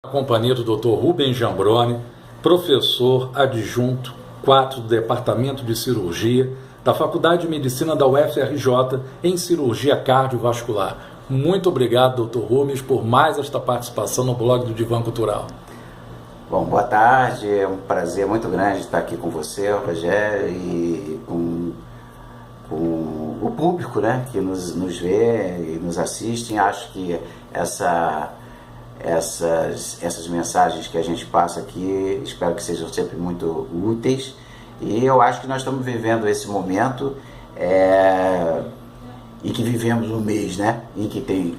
A companhia do Dr. Rubens Jambroni, professor adjunto 4 do Departamento de Cirurgia da Faculdade de Medicina da UFRJ em Cirurgia Cardiovascular. Muito obrigado, Dr. Rubens, por mais esta participação no blog do Divã Cultural. Bom, boa tarde, é um prazer muito grande estar aqui com você, Rogério, e com o público, né, que nos vê e nos assiste. Acho que essas mensagens que a gente passa aqui, espero que sejam sempre muito úteis, e eu acho que nós estamos vivendo esse momento em que vivemos um mês, né, em que tem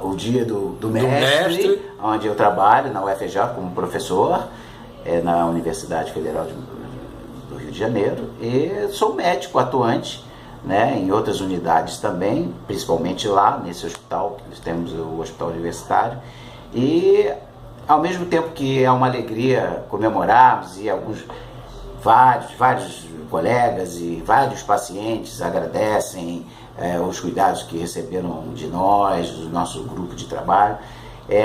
o dia do mestre, onde eu trabalho na UFRJ como professor, na Universidade Federal do Rio de Janeiro, e sou médico atuante, né, em outras unidades também, principalmente lá nesse hospital, que nós temos o Hospital Universitário. E ao mesmo tempo que é uma alegria comemorarmos, e vários colegas e vários pacientes agradecem os cuidados que receberam de nós, do nosso grupo de trabalho,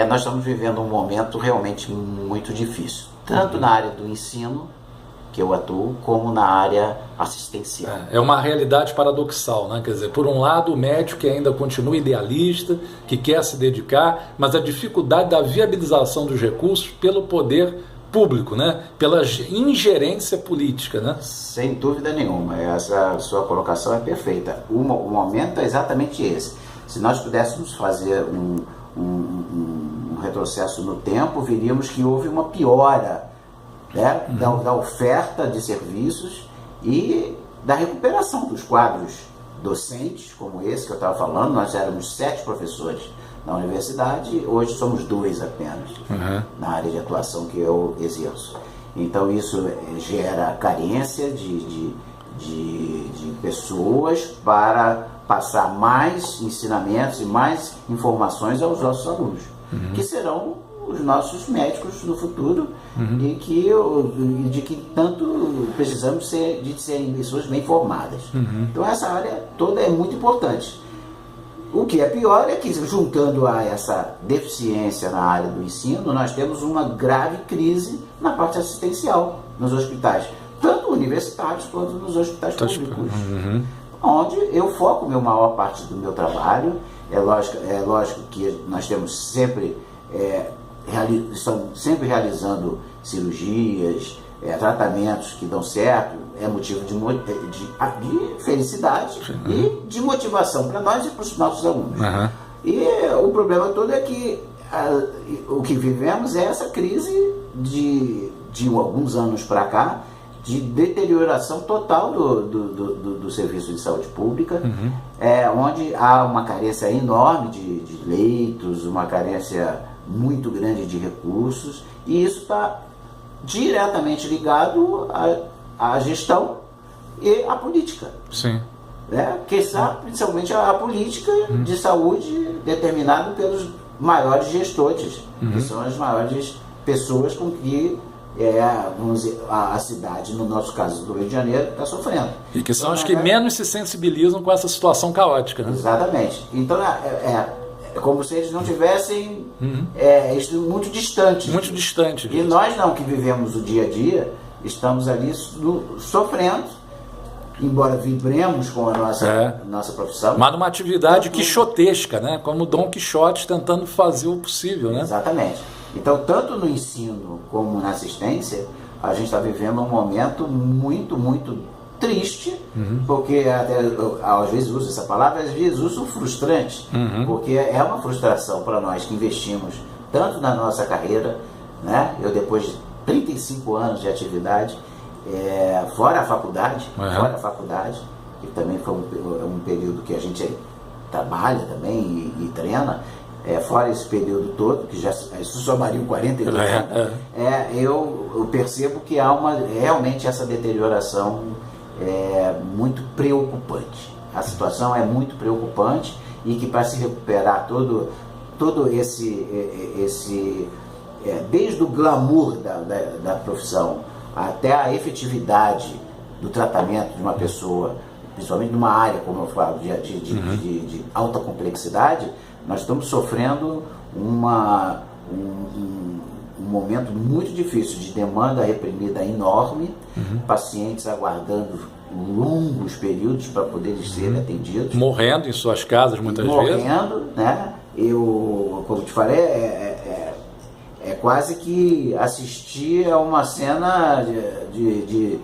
nós estamos vivendo um momento realmente muito difícil, tanto na área do ensino, que eu atuo, como na área assistencial. É uma realidade paradoxal, né? Quer dizer, por um lado, o médico que ainda continua idealista, que quer se dedicar, mas a dificuldade da viabilização dos recursos pelo poder público, né? Pela ingerência política, né? Sem dúvida nenhuma, essa sua colocação é perfeita. O momento é exatamente esse. Se nós pudéssemos fazer um retrocesso no tempo, veríamos que houve uma piora, né, da oferta de serviços e da recuperação dos quadros docentes, como esse que eu estava falando. Nós éramos 7 professores na universidade, hoje somos 2 apenas na área de atuação que eu exerço. Então isso gera carência de pessoas para passar mais ensinamentos e mais informações aos nossos alunos, que serão os nossos médicos no futuro, e de que tanto precisamos de serem pessoas bem formadas. Então essa área toda é muito importante. O que é pior é que, juntando a essa deficiência na área do ensino, nós temos uma grave crise na parte assistencial nos hospitais, tanto universitários quanto nos hospitais públicos, onde eu foco a maior parte do meu trabalho. É lógico que nós temos sempre estão sempre realizando cirurgias, tratamentos que dão certo, é motivo de felicidade e de motivação para nós e para os nossos alunos. E o problema todo é que o que vivemos é essa crise de alguns anos para cá, de deterioração total do serviço de saúde pública, onde há uma carência enorme de leitos, uma carência muito grande de recursos, e isso está diretamente ligado à gestão e à política. Sim. Que está principalmente a política de saúde determinada pelos maiores gestores, que são as maiores pessoas com que vamos dizer, a cidade, no nosso caso do Rio de Janeiro, está sofrendo. E que são os que menos se sensibilizam com essa situação caótica, né? Exatamente. Então é como se eles não tivessem muito distantes. Muito distante. E nós não, que vivemos o dia a dia, estamos ali sofrendo, embora vibremos com a nossa profissão. Mas numa atividade quixotesca, né? Como Dom Quixote tentando fazer o possível, né? Exatamente. Então, tanto no ensino como na assistência, a gente está vivendo um momento muito, muito triste, porque até às vezes uso essa palavra, às vezes uso frustrante, porque é uma frustração para nós que investimos tanto na nossa carreira, né? Eu, depois de 35 anos de atividade, fora a faculdade, que também foi um período que a gente trabalha também e treina, fora esse período todo, que já somariam 42 anos, eu percebo que há realmente essa deterioração muito preocupante. A situação é muito preocupante, e que para se recuperar todo esse desde o glamour da profissão até a efetividade do tratamento de uma pessoa, principalmente numa área, como eu falo, de alta complexidade, nós estamos sofrendo momento muito difícil, de demanda reprimida enorme, pacientes aguardando longos períodos para poderem ser atendidos. Morrendo em suas casas muitas vezes. Morrendo, né? Como eu te falei, é quase que assistir a uma cena de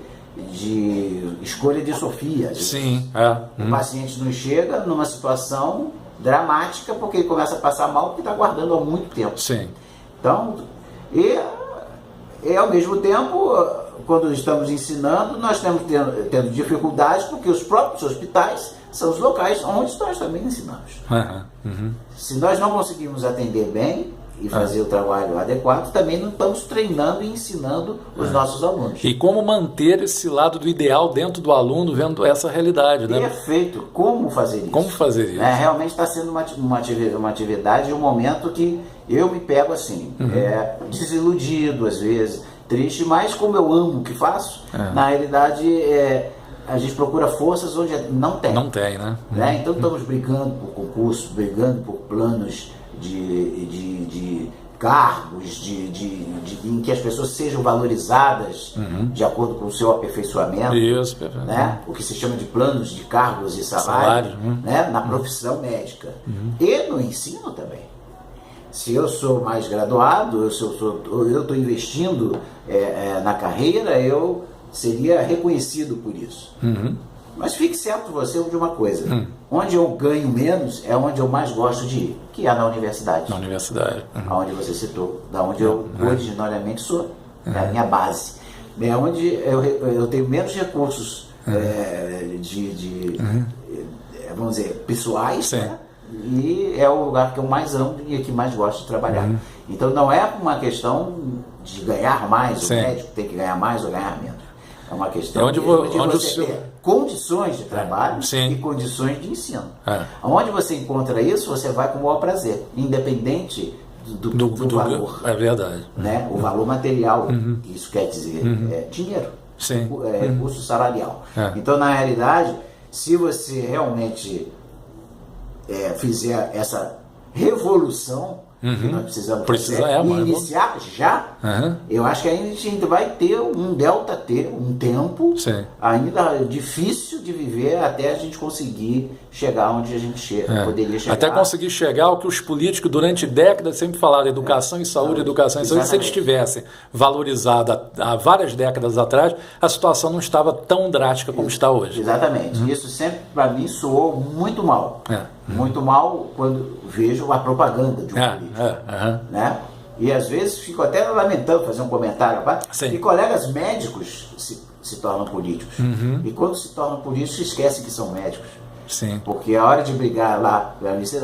escolha de Sofia. Sim, O paciente não chega numa situação dramática porque ele começa a passar mal porque está aguardando há muito tempo. Sim. Então, e ao mesmo tempo, quando estamos ensinando, nós estamos tendo dificuldades porque os próprios hospitais são os locais onde nós também ensinamos. Se nós não conseguimos atender bem e fazer o trabalho adequado, também não estamos treinando e ensinando os nossos alunos. E como manter esse lado do ideal dentro do aluno, vendo essa realidade, né? Perfeito. Como fazer isso? Como fazer isso? Realmente está sendo uma atividade, um momento que eu me pego assim, desiludido às vezes, triste, mas como eu amo o que faço, na realidade a gente procura forças onde não tem. Não tem, né? Então estamos brigando por concursos, brigando por planos de cargos, em que as pessoas sejam valorizadas de acordo com o seu aperfeiçoamento. Isso, né? O que se chama de planos de cargos e salários, né? Na profissão médica. E no ensino também. Se eu sou mais graduado, eu estou investindo na carreira, eu seria reconhecido por isso. Mas fique certo você de uma coisa, onde eu ganho menos é onde eu mais gosto de ir, que é na universidade. Na universidade. Onde você citou, da onde eu originariamente sou, é a minha base. É onde eu tenho menos recursos vamos dizer, pessoais, né? E é o lugar que eu mais amo e que mais gosto de trabalhar. Então não é uma questão de ganhar mais, o médico tem que ganhar mais ou ganhar menos. É uma questão de você ter condições de trabalho e condições de ensino. Onde você encontra isso, você vai com o maior prazer, independente do valor. É verdade. Né? O valor material, isso quer dizer dinheiro, custo salarial. Então, na realidade, se você realmente fizer essa revolução que nós precisamos iniciar já, eu acho que ainda a gente vai ter um tempo ainda difícil de viver até a gente conseguir chegar onde a gente poderia chegar. Até conseguir chegar ao que os políticos durante décadas sempre falaram, educação e saúde, educação e saúde. Se eles tivessem valorizado há várias décadas atrás, a situação não estava tão drástica como está hoje. Exatamente. Isso sempre, para mim, soou muito mal. Muito mal quando vejo a propaganda de um político. Né? E às vezes fico até lamentando fazer um comentário, que colegas médicos se tornam políticos. E quando se tornam políticos, esquecem que são médicos. Porque a hora de brigar lá,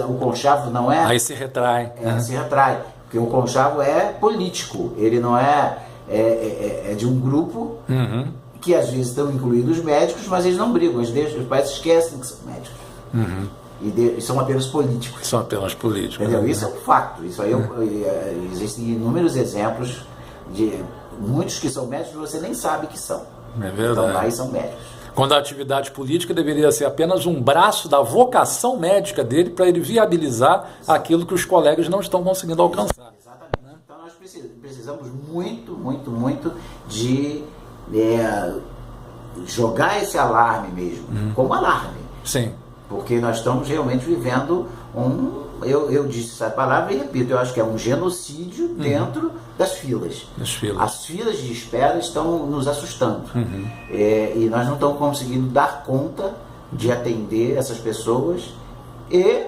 o conchavo não é... Aí se retrai. Se retrai. Porque o conchavo é político. Ele não é de um grupo que às vezes estão incluídos os médicos, mas eles não brigam. Os pais esquecem que são médicos. E são apenas políticos. São apenas políticos. Entendeu? Isso é um fato. Isso aí existem inúmeros exemplos de muitos que são médicos que você nem sabe que são. É verdade. Então lá são médicos. Quando a atividade política deveria ser apenas um braço da vocação médica dele para ele viabilizar aquilo que os colegas não estão conseguindo alcançar. Exatamente. Então nós precisamos muito de jogar esse alarme mesmo, como alarme. Porque nós estamos realmente vivendo eu disse essa palavra e repito, eu acho que é um genocídio dentro das filas. As filas de espera estão nos assustando. E nós não estamos conseguindo dar conta de atender essas pessoas e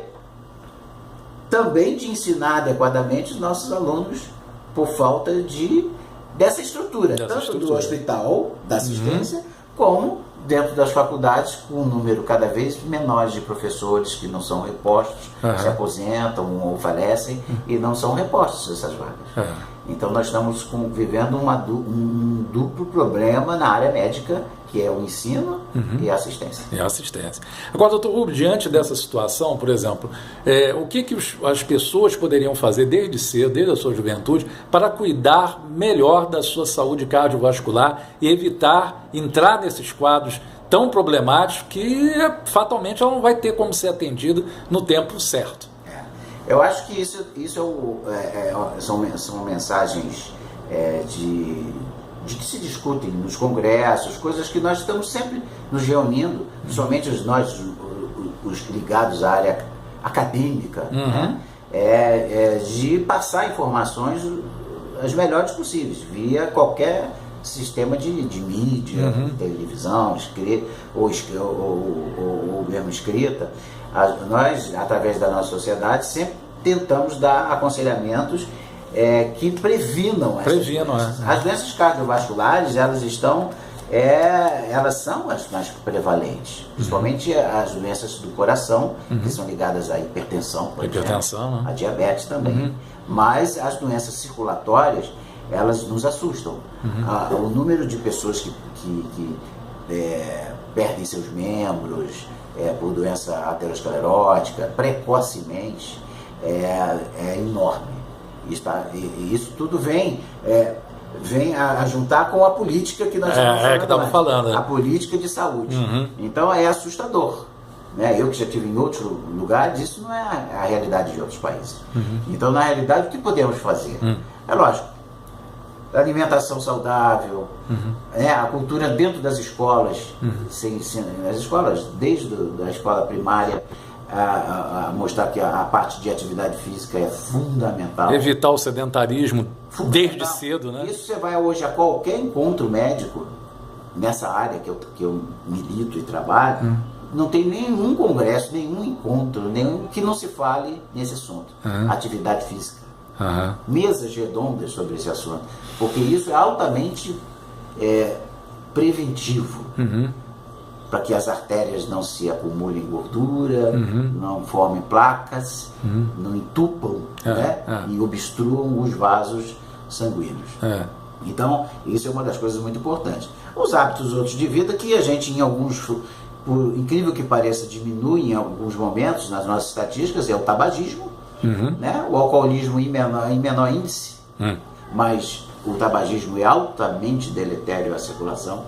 também de ensinar adequadamente os nossos alunos por falta dessa estrutura, tanto do hospital, da assistência, como dentro das faculdades, com um número cada vez menor de professores que não são repostos, se aposentam ou falecem e não são repostos essas vagas. Então nós estamos vivendo um duplo problema na área médica, que é o ensino e a assistência. Agora, doutor Rubio, diante dessa situação, por exemplo, o que as pessoas poderiam fazer desde cedo, desde a sua juventude, para cuidar melhor da sua saúde cardiovascular e evitar entrar nesses quadros tão problemáticos que fatalmente ela não vai ter como ser atendida no tempo certo? Eu acho que isso são mensagens de que se discutem nos congressos, coisas que nós estamos sempre nos reunindo, principalmente os ligados à área acadêmica, né? De passar informações as melhores possíveis, via qualquer sistema de mídia, televisão, ou mesmo escrita. Nós, através da nossa sociedade, sempre tentamos dar aconselhamentos que previnam as doenças cardiovasculares. Elas são as mais prevalentes, principalmente as doenças do coração, que são ligadas à hipertensão, por exemplo, né? a diabetes também. Mas as doenças circulatórias, elas nos assustam. O número de pessoas que perdem seus membros por doença aterosclerótica precocemente é enorme. Isso tudo vem a juntar com a política que nós estamos falando, a política de saúde. Então é assustador, né? Eu que já estive em outros lugares, isso não é a realidade de outros países. Então, na realidade, o que podemos fazer? É lógico, alimentação saudável, a cultura dentro das escolas, as escolas, desde a escola primária, a mostrar que a parte de atividade física é fundamental. Evitar o sedentarismo desde cedo, né? Isso você vai hoje a qualquer encontro médico, nessa área que eu milito e trabalho, não tem nenhum congresso, nenhum encontro, que não se fale nesse assunto. Atividade física. Mesas redondas sobre esse assunto. Porque isso é altamente preventivo. Para que as artérias não se acumulem gordura, não formem placas, não entupam, e obstruam os vasos sanguíneos. Então, isso é uma das coisas muito importantes. Os hábitos outros de vida que a gente, em alguns, por incrível que pareça, diminui em alguns momentos nas nossas estatísticas, é o tabagismo, né? O alcoolismo em menor índice, mas o tabagismo é altamente deletério à circulação.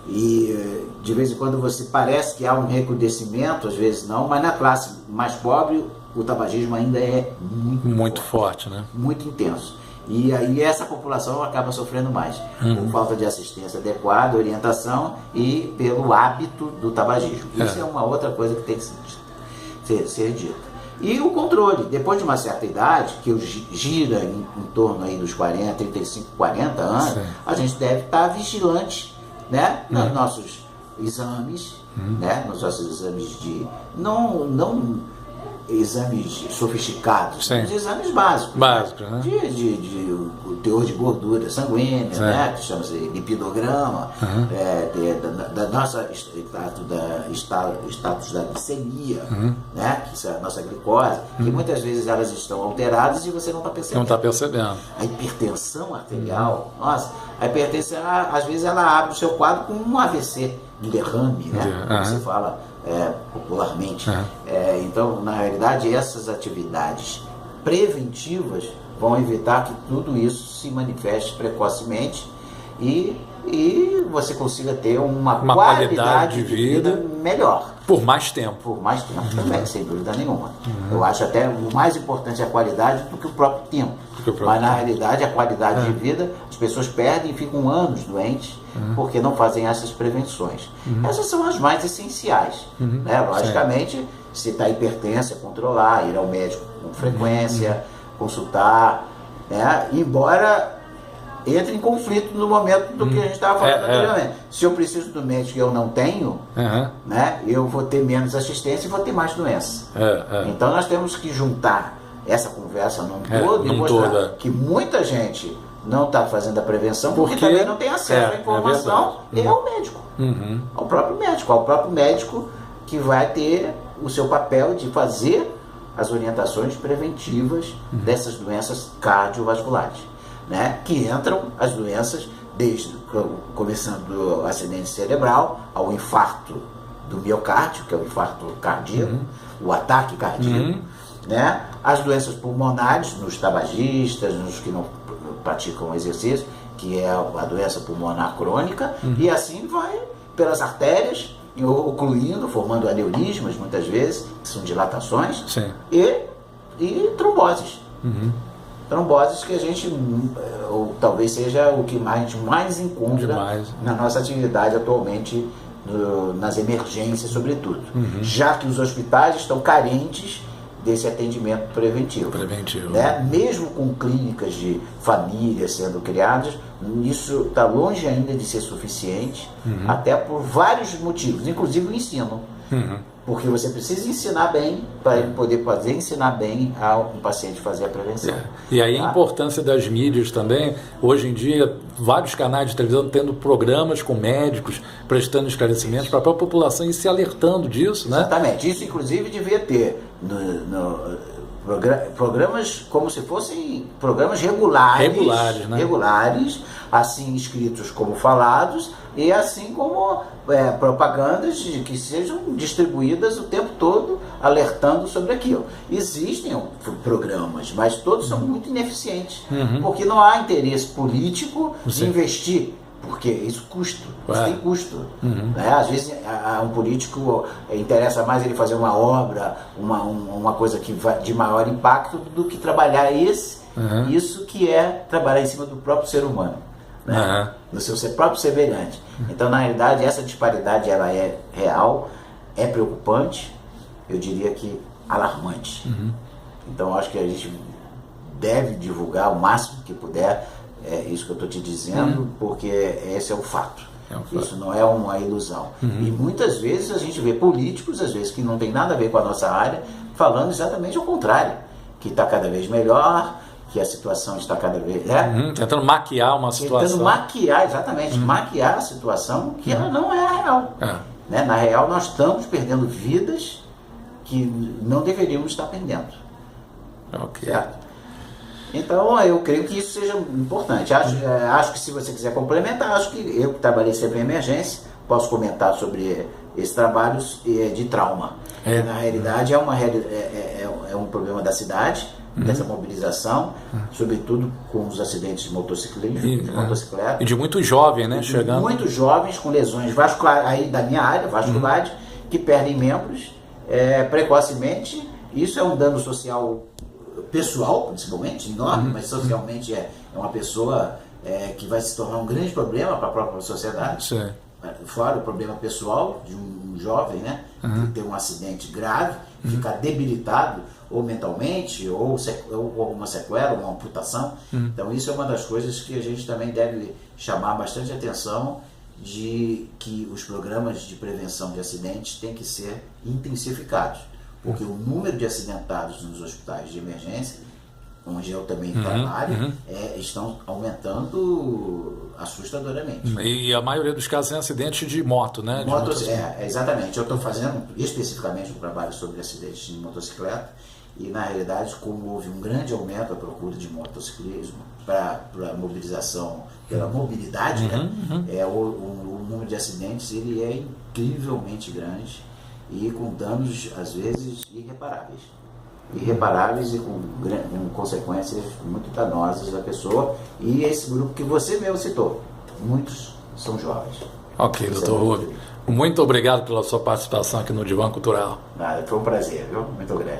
E de vez em quando você parece que há um recrudescimento, às vezes não, mas na classe mais pobre o tabagismo ainda é muito forte, né? Muito intenso. E aí essa população acaba sofrendo mais, por falta de assistência adequada, orientação e pelo hábito do tabagismo. Isso é uma outra coisa que tem que ser dita. E o controle, depois de uma certa idade, que gira em torno aí dos 40, 35, 40 anos, a gente deve estar vigilante, né, nos nossos exames, né, nos nossos exames de não exames sofisticados, mas exames básicos, né? de teor de gordura sanguínea, né, que chama-se lipidograma, da nossa status da glicemia, né, que é a nossa glicose, que muitas vezes elas estão alteradas e você não está percebendo. Não está percebendo. A hipertensão arterial, a hipertensão, às vezes ela abre o seu quadro com um AVC, um derrame, né, como se fala popularmente. Então, na realidade, essas atividades preventivas vão evitar que tudo isso se manifeste precocemente e você consiga ter uma qualidade de vida melhor. Por mais tempo. Por mais tempo também, sem dúvida nenhuma. Eu acho até o mais importante é a qualidade do que o próprio tempo. Mas na realidade, a qualidade de vida, as pessoas perdem e ficam anos doentes porque não fazem essas prevenções. Essas são as mais essenciais. Né? Logicamente, se está hipertensa, controlar, ir ao médico com frequência, consultar, né? Embora entre em conflito no momento do que a gente estava falando anteriormente. Se eu preciso do médico e eu não tenho, né, eu vou ter menos assistência e vou ter mais doença. Então nós temos que juntar essa conversa num todo e mostrar que muita gente não está fazendo a prevenção porque também não tem acesso à informação e ao médico. Ao próprio médico que vai ter o seu papel de fazer as orientações preventivas dessas doenças cardiovasculares. Né, que entram as doenças começando do acidente cerebral ao infarto do miocárdio, que é o infarto cardíaco, o ataque cardíaco, né, as doenças pulmonares nos tabagistas, nos que não praticam exercício, que é a doença pulmonar crônica, e assim vai pelas artérias, ocluindo, formando aneurismas muitas vezes, que são dilatações, e tromboses. tromboses que a gente, ou talvez seja o que a gente mais encontra na nossa atividade atualmente, nas emergências sobretudo, já que os hospitais estão carentes desse atendimento preventivo. Né? Mesmo com clínicas de família sendo criadas, isso está longe ainda de ser suficiente, até por vários motivos, inclusive o ensino. Porque você precisa ensinar bem para ele poder ensinar bem ao paciente fazer a prevenção. E aí a importância das mídias também, hoje em dia, vários canais de televisão tendo programas com médicos, prestando esclarecimentos para a própria população e se alertando disso, né? Exatamente, isso inclusive devia ter programas como se fossem programas regulares, né? Regulares, assim escritos como falados, e assim como propagandas que sejam distribuídas o tempo todo, alertando sobre aquilo. Existem programas, mas todos são muito ineficientes, porque não há interesse político de investir, porque isso custa, isso tem custo. Né? Às vezes a um político interessa mais ele fazer uma obra, uma coisa que vai de maior impacto, do que trabalhar isso que é trabalhar em cima do próprio ser humano, né? Do seu próprio semelhante. Então, na realidade, essa disparidade ela é real, é preocupante, eu diria que alarmante. Então, acho que a gente deve divulgar o máximo que puder isso que eu estou te dizendo, porque esse é o fato. Isso não é uma ilusão. E muitas vezes a gente vê políticos, às vezes que não tem nada a ver com a nossa área, falando exatamente o contrário, que está cada vez melhor, que a situação está cada vez... tentando maquiar uma situação. Tentando maquiar, exatamente, maquiar a situação que ela não é a real. Né? Na real, nós estamos perdendo vidas que não deveríamos estar perdendo. Certo? Então, eu creio que isso seja importante. Acho que se você quiser complementar, acho que eu que trabalhei sempre em emergência, posso comentar sobre esses trabalhos de trauma. Na realidade, é um problema da cidade, dessa mobilização, sobretudo com os acidentes de motocicleta. E de muito jovem, né? Chegando. Muitos jovens com lesões vasculares, aí da minha área, vasculares, que perdem membros precocemente. Isso é um dano social pessoal, principalmente, enorme, mas socialmente é uma pessoa que vai se tornar um grande problema para a própria sociedade. Sim. Fora o problema pessoal de um jovem, né, que tem um acidente grave, ficar debilitado ou mentalmente, ou alguma sequela, uma amputação. Então isso é uma das coisas que a gente também deve chamar bastante atenção, de que os programas de prevenção de acidentes têm que ser intensificados, porque o número de acidentados nos hospitais de emergência, onde eu também trabalho, estão aumentando assustadoramente. E a maioria dos casos é acidente de moto, né? Exatamente. Eu estou fazendo especificamente um trabalho sobre acidentes de motocicleta, e na realidade, como houve um grande aumento da procura de motociclismo para mobilização, pela mobilidade, o número de acidentes ele é incrivelmente grande e com danos, às vezes, irreparáveis e com consequências muito danosas da pessoa. E esse grupo que você mesmo citou, muitos são jovens. Ok, doutor Rubem. Muito obrigado pela sua participação aqui no Divã Cultural. Nada, foi um prazer, viu? Muito grande.